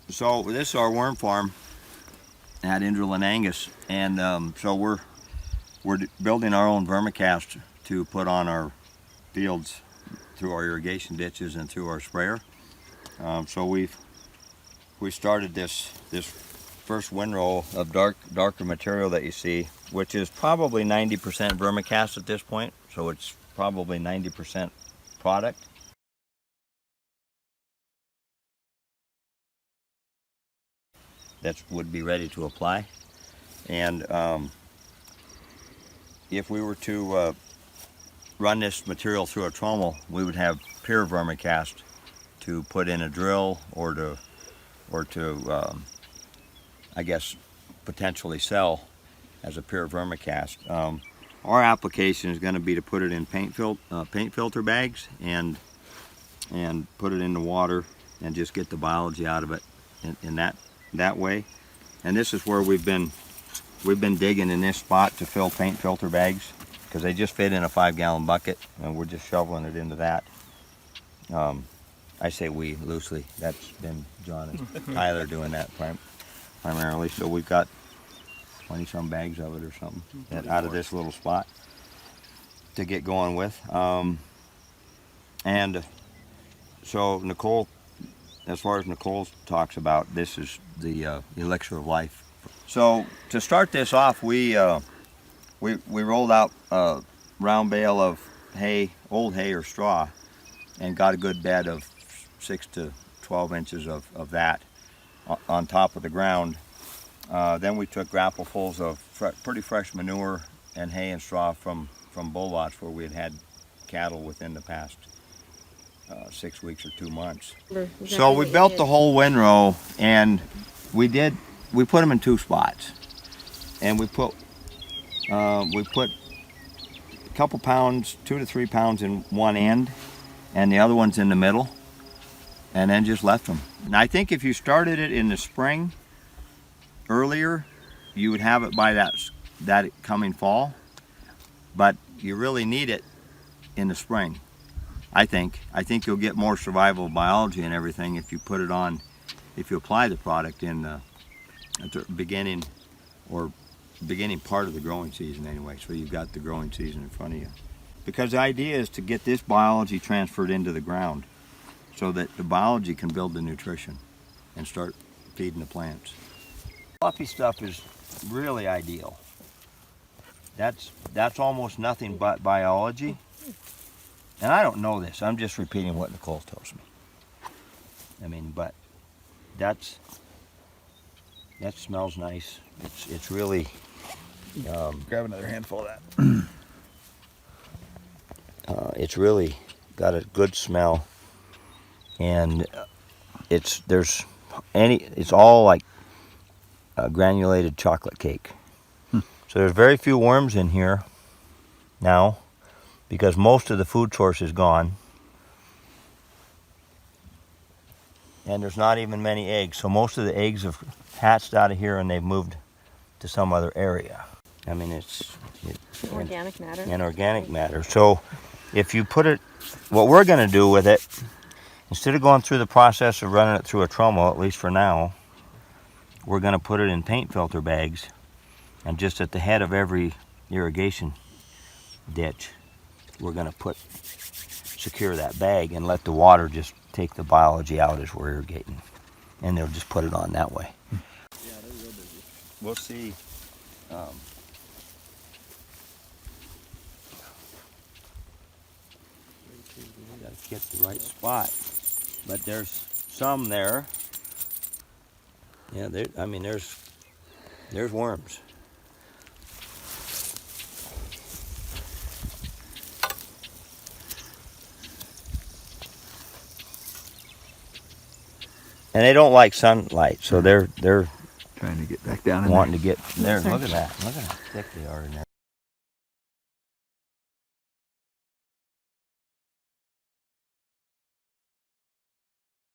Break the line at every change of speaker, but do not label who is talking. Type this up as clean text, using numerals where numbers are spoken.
So this is our worm farm at Indreland Angus, and so we're building our own vermicast to put on our fields through our irrigation ditches and through our sprayer. So we started this first windrow of darker material that you see, which is probably 90% vermicast at this point. So it's probably 90% product. That would be ready to apply. And if we were to run this material through a trommel, we would have pure vermicast to put in a drill or to I guess potentially sell as a pure vermicast. Our application is going to be to put it in paint filter bags and put it in the water and just get the biology out of it in that way. And this is where we've been digging in this spot to fill paint filter bags, because they just fit in a 5-gallon bucket, and we're just shoveling it into that. I say we loosely. That's been John and Tyler doing that primarily. So we've got 20-some bags of it or something out of this little spot to get going with. And so Nicole, as far as Nicole talks about, this is the elixir of life. So to start this off, we rolled out a round bale of hay, old hay or straw, and got a good bed of 6 to 12 inches of that on top of the ground. Then we took grapplefuls of pretty fresh manure and hay and straw from bull lots where we had cattle within the past 6 weeks or 2 months. Exactly. So we built the whole windrow, and we put them in 2 spots, and we put a couple pounds, 2 to 3 pounds in one end, and the other one's in the middle, and then just left them. And I think if you started it in the spring earlier, you would have it by that coming fall, but you really need it in the spring. I think you'll get more survival biology and everything if you put it on, if you apply the product at the beginning part of the growing season anyway, so you've got the growing season in front of you. Because the idea is to get this biology transferred into the ground so that the biology can build the nutrition and start feeding the plants. Fluffy stuff is really ideal. That's almost nothing but biology. And I don't know this, I'm just repeating what Nicole tells me. I mean, but that smells nice. It's really...
grab another handful of that.
It's really got a good smell, and it's all like granulated chocolate cake. So there's very few worms in here now, because most of the food source is gone, and there's not even many eggs. So most of the eggs have hatched out of here and they've moved to some other area. I mean, it's
organic matter.
And organic matter. So if you put it, what we're going to do with it, instead of going through the process of running it through a trommel, at least for now, we're going to put it in paint filter bags, and just at the head of every irrigation ditch, we're going to secure that bag and let the water just take the biology out as we're irrigating, and they'll just put it on that way.
Yeah, they're real busy.
We'll see. We got to get the right spot, but there's some there. Yeah, I mean, there's worms. And they don't like sunlight, so they're
trying to get back down in
wanting
there.
to get there. Look at that! Look at how thick they are in there.